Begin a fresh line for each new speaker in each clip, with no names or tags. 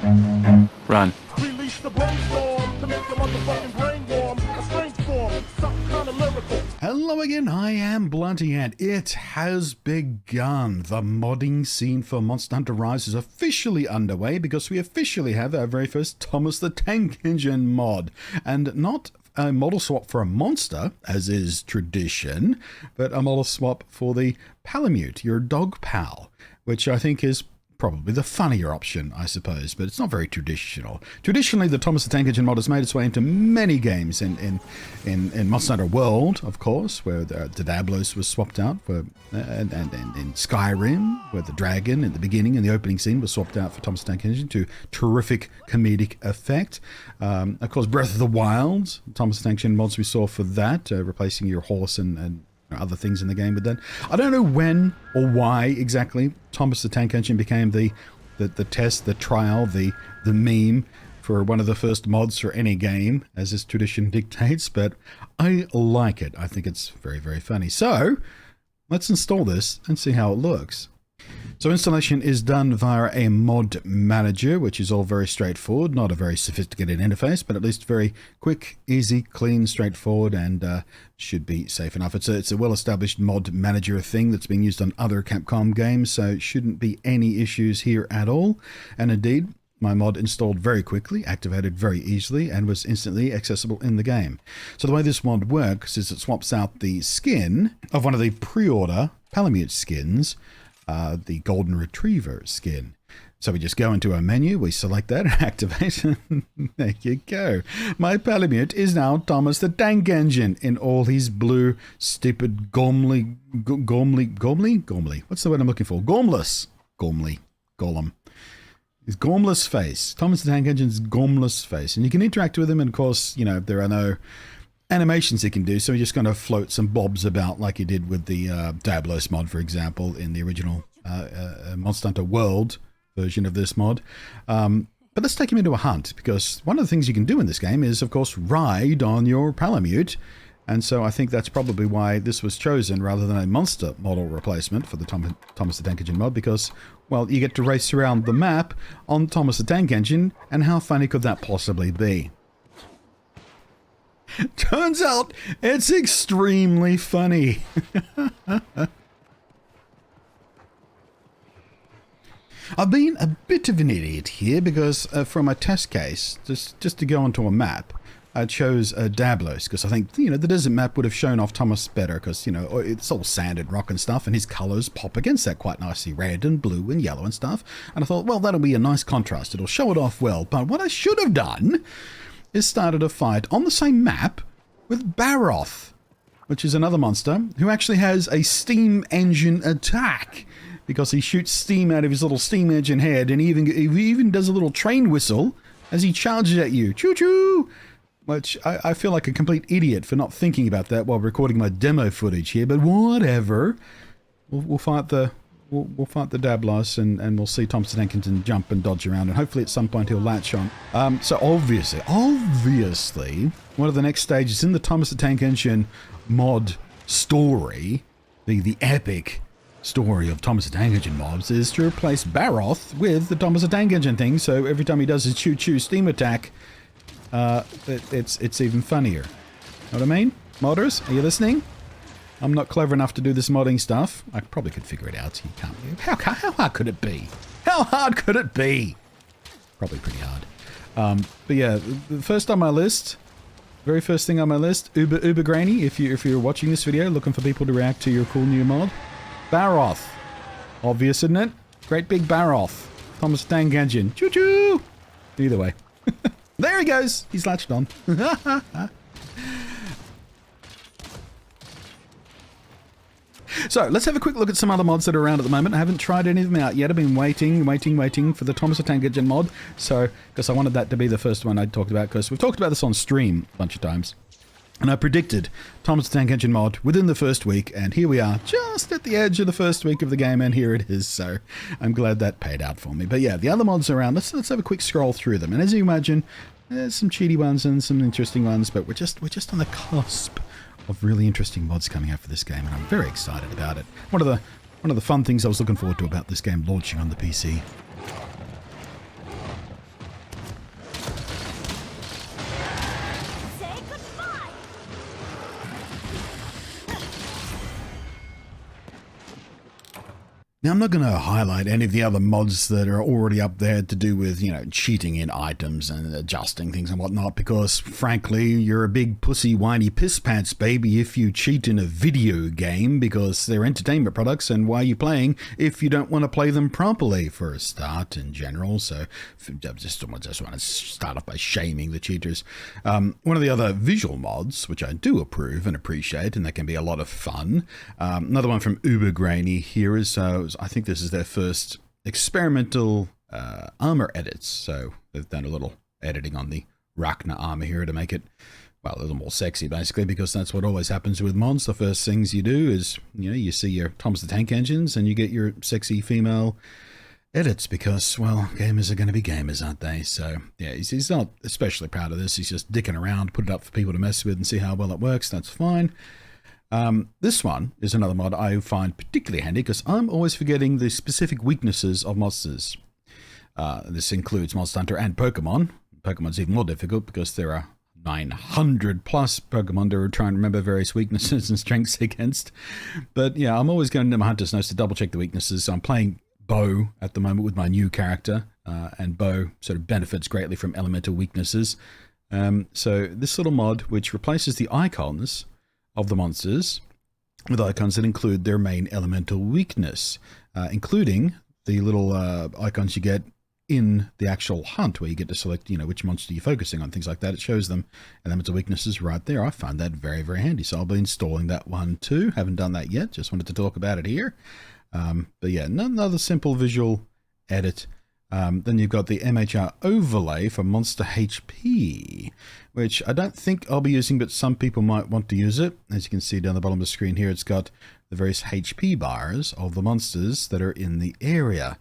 Run.
Release the brainstorm to make the motherfucking brain warm. A strange form, something kind of lyrical.
Hello again, I am Blunty and it has begun. The modding scene for Monster Hunter Rise is officially underway because we officially have our very first Thomas the Tank Engine mod. And not a model swap for a monster, as is tradition, but a model swap for the Palamute, your dog pal, which I think is probably the funnier option, I suppose, but it's not very traditional. Traditionally, the Thomas the Tank Engine mod has made its way into many games in Monster Hunter World, of course, where the Diablos was swapped out, for, and in Skyrim, where the dragon at the beginning in the opening scene was swapped out for Thomas the Tank Engine to terrific comedic effect. Of course, Breath of the Wild, Thomas the Tank Engine mods we saw for that, replacing your horse and other things in the game. But then I don't know when or why exactly Thomas the Tank Engine became the test, the trial, the meme for one of the first mods for any game, as this tradition dictates, but I like it. I think it's very, very funny. So let's install this and see how it looks. So installation is done via a mod manager, which is all very straightforward, not a very sophisticated interface, but at least very quick, easy, clean, straightforward, and should be safe enough. It's a well-established mod manager thing that's been used on other Capcom games, so shouldn't be any issues here at all. And indeed, my mod installed very quickly, activated very easily, and was instantly accessible in the game. So the way this mod works is it swaps out the skin of one of the pre-order Palamute skins, the Golden Retriever skin. So we just go into our menu, we select that and activate, and there you go. My Palamute is now Thomas the Tank Engine in all his blue, stupid, Gormley, what's the word I'm looking for? Gormless. Golem. His Gormless face. Thomas the Tank Engine's Gormless face. And you can interact with him, and of course, you know, there are no animations he can do, so he just kind of floats and bobs about like he did with the Diablos mod, for example, in the original Monster Hunter World version of this mod. But let's take him into a hunt, because one of the things you can do in this game is, of course, ride on your Palamute, and so I think that's probably why this was chosen rather than a monster model replacement for the Thomas the Tank Engine mod, because, well, you get to race around the map on Thomas the Tank Engine, and how funny could that possibly be? Turns out it's extremely funny. I've been a bit of an idiot here because from a test case, just to go onto a map, I chose Diablos because I think, you know, the desert map would have shown off Thomas better because, you know, it's all sand and rock and stuff, and his colors pop against that quite nicely, red and blue and yellow and stuff. And I thought, well, that'll be a nice contrast. It'll show it off well. But what I should have done is started a fight on the same map with Baroth, which is another monster who actually has a steam engine attack because he shoots steam out of his little steam engine head, and he even does a little train whistle as he charges at you. Choo-choo! Which I feel like a complete idiot for not thinking about that while recording my demo footage here, but whatever. We'll fight the Dablos, and we'll see Thomas the Tank Engine jump and dodge around, and hopefully at some point he'll latch on. So obviously, one of the next stages in the Thomas the Tank Engine mod story, the epic story of Thomas the Tank Engine mobs, is to replace Baroth with the Thomas the Tank Engine thing, so every time he does his choo-choo steam attack, it's even funnier. Know what I mean? Modders, are you listening? I'm not clever enough to do this modding stuff. I probably could figure it out. You can't. How hard could it be? How hard could it be? Probably pretty hard. But yeah, the first on my list, very first thing on my list, Uber Grainy, if you're watching this video, looking for people to react to your cool new mod, Baroth. Obvious, isn't it? Great big Baroth. Thomas the Tank Engine. Choo-choo! Either way. There he goes. He's latched on. So, let's have a quick look at some other mods that are around at the moment. I haven't tried any of them out yet. I've been waiting for the Thomas the Tank Engine mod. So, because I wanted that to be the first one I talked about, because we've talked about this on stream a bunch of times. And I predicted Thomas the Tank Engine mod within the first week, and here we are, just at the edge of the first week of the game, and here it is. So, I'm glad that paid out for me. But yeah, the other mods around, let's have a quick scroll through them. And as you imagine, there's some cheaty ones and some interesting ones, but we're just on the cusp of really interesting mods coming out for this game, and I'm very excited about it. One of the fun things I was looking forward to about this game launching on the PC. Now, I'm not going to highlight any of the other mods that are already up there to do with, cheating in items and adjusting things and whatnot, because frankly, you're a big pussy whiny piss pants baby if you cheat in a video game, because they're entertainment products, and why are you playing if you don't want to play them properly for a start in general? So I just want to start off by shaming the cheaters. One of the other visual mods, which I do approve and appreciate, and that can be a lot of fun. Another one from Uber Grainy here is I think this is their first experimental armor edits. So they've done a little editing on the Rachna armor here to make it, well, a little more sexy, basically, because that's what always happens with mods. The first things you do is, you see your Thomas the Tank Engines and you get your sexy female edits, because, well, gamers are going to be gamers, aren't they? So, yeah, he's not especially proud of this. He's just dicking around, put it up for people to mess with and see how well it works. That's fine. This one is another mod I find particularly handy because I'm always forgetting the specific weaknesses of monsters. This includes Monster Hunter and Pokemon. Pokemon's even more difficult because there are 900 plus Pokemon to try and remember various weaknesses and strengths against. But yeah, I'm always going to my Hunter's Notes to double check the weaknesses. So I'm playing Bo at the moment with my new character, and Bo sort of benefits greatly from elemental weaknesses. So this little mod, which replaces the icons of the monsters with icons that include their main elemental weakness, including the little icons you get in the actual hunt, where you get to select, which monster you're focusing on, things like that. It shows them elemental weaknesses right there. I find that very, very handy. So I'll be installing that one too. Haven't done that yet. Just wanted to talk about it here. But yeah, another simple visual edit. Then you've got the MHR overlay for Monster HP, which I don't think I'll be using, but some people might want to use it. As you can see down the bottom of the screen here, it's got the various HP bars of the monsters that are in the area.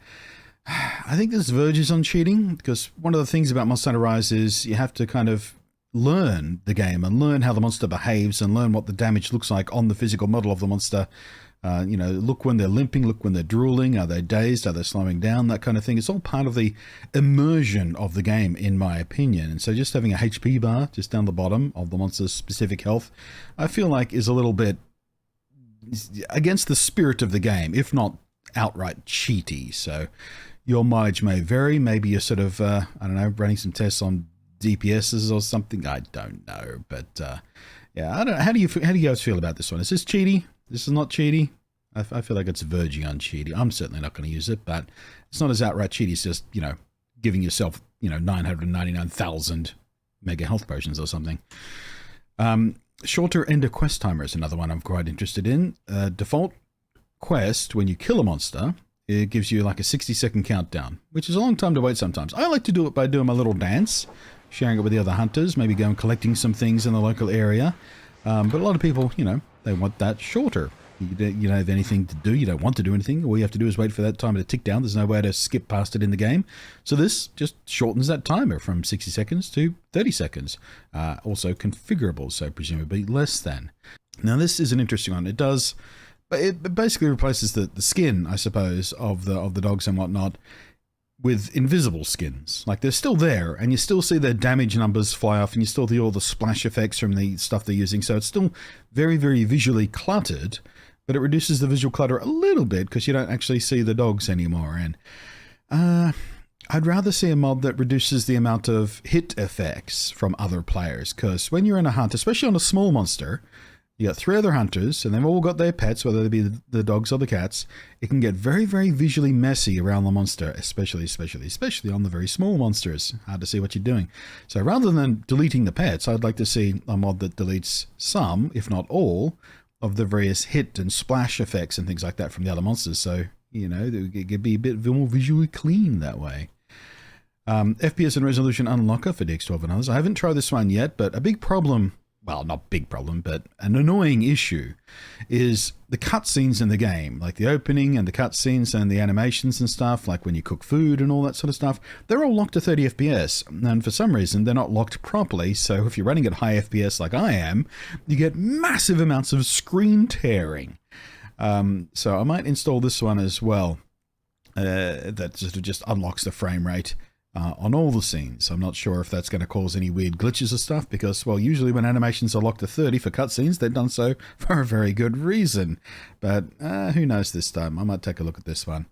I think this verges on cheating, because one of the things about Monster Hunter Rise is you have to kind of learn the game and learn how the monster behaves and learn what the damage looks like on the physical model of the monster. Look when they're limping, look when they're drooling, are they dazed, are they slowing down, that kind of thing. It's all part of the immersion of the game, in my opinion. And so just having a HP bar just down the bottom of the monster's specific health, I feel like is a little bit against the spirit of the game, if not outright cheaty. So your mileage may vary. Maybe you're sort of, running some tests on DPSs or something. I don't know. But yeah, I don't know. How do you guys feel about this one? Is this cheaty? This is not cheaty. I feel like it's verging on cheaty. I'm certainly not going to use it, but it's not as outright cheaty. It's just, giving yourself, 999,000 mega health potions or something. Shorter ender quest timer is another one I'm quite interested in. Default quest, when you kill a monster, it gives you like a 60-second countdown, which is a long time to wait sometimes. I like to do it by doing my little dance, sharing it with the other hunters, maybe going collecting some things in the local area. But a lot of people, they want that shorter. You don't have anything to do. You don't want to do anything. All you have to do is wait for that timer to tick down. There's no way to skip past it in the game. So this just shortens that timer from 60 seconds to 30 seconds. Also configurable, so presumably less than. Now this is an interesting one. It basically replaces the skin, I suppose, of the dogs and whatnot with invisible skins. Like, they're still there, and you still see their damage numbers fly off, and you still see all the splash effects from the stuff they're using. So it's still very, very visually cluttered, but it reduces the visual clutter a little bit because you don't actually see the dogs anymore. And I'd rather see a mod that reduces the amount of hit effects from other players, because when you're in a hunt, especially on a small monster, you got 3 other hunters, and they've all got their pets, whether they be the dogs or the cats. It can get very, very visually messy around the monster, especially on the very small monsters. Hard to see what you're doing. So rather than deleting the pets, I'd like to see a mod that deletes some, if not all, of the various hit and splash effects and things like that from the other monsters. So, it could be a bit more visually clean that way. FPS and resolution unlocker for DX12 and others. I haven't tried this one yet, but a big problem, well, not big problem, but an annoying issue is the cutscenes in the game, like the opening and the cutscenes and the animations and stuff, like when you cook food and all that sort of stuff. They're all locked to 30 FPS, and for some reason they're not locked properly. So if you're running at high FPS like I am, you get massive amounts of screen tearing. So I might install this one as well. That just unlocks the frame rate on all the scenes. I'm not sure if that's going to cause any weird glitches or stuff because, well, usually when animations are locked to 30 for cutscenes, they've done so for a very good reason. But who knows this time? I might take a look at this one.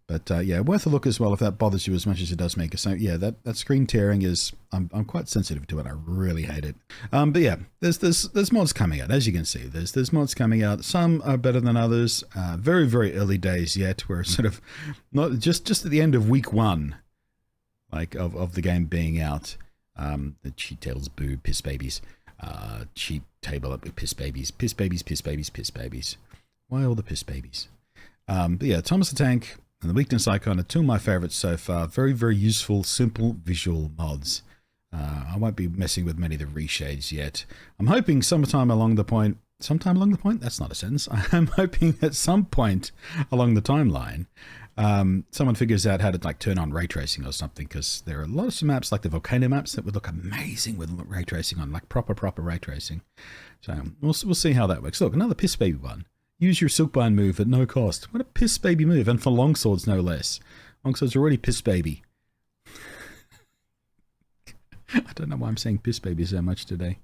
But yeah, worth a look as well if that bothers you as much as it does me. So yeah, that screen tearing is, I'm quite sensitive to it. I really hate it. But yeah, there's mods coming out, as you can see. There's mods coming out. Some are better than others. Very, very early days yet. We're sort of not just at the end of week 1. Like of the game being out. The cheat tails, boo, piss babies. Cheat table up with piss babies. Piss babies, piss babies, piss babies. Why all the piss babies? But yeah, Thomas the Tank and the Weakness Icon are 2 of my favorites so far. Very, very useful, simple visual mods. I won't be messing with many of the reshades yet. I'm hoping sometime along the point, that's not a sentence. I'm hoping at some point along the timeline, someone figures out how to like turn on ray tracing or something, because there are a lot of some maps like the volcano maps that would look amazing with ray tracing on, like proper ray tracing. So we'll see how that works. Look, another piss baby one. Use your Silkbind move at no cost. What a piss baby move, and for longswords no less. Longswords are already piss baby. I don't know why I'm saying piss baby so much today.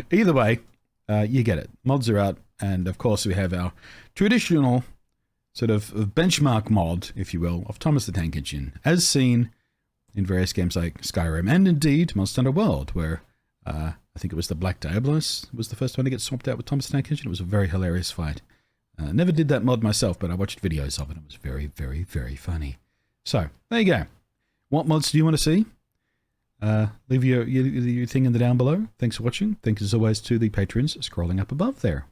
Either way, you get it. Mods are out, and of course we have our traditional sort of benchmark mod, if you will, of Thomas the Tank Engine, as seen in various games like Skyrim, and indeed Monster Hunter World, where I think it was the Black Diablos was the first one to get swapped out with Thomas the Tank Engine. It was a very hilarious fight. Never did that mod myself, but I watched videos of it. It was very, very, very funny. So, there you go. What mods do you want to see? Leave your thing in the down below. Thanks for watching. Thanks as always to the patrons scrolling up above there.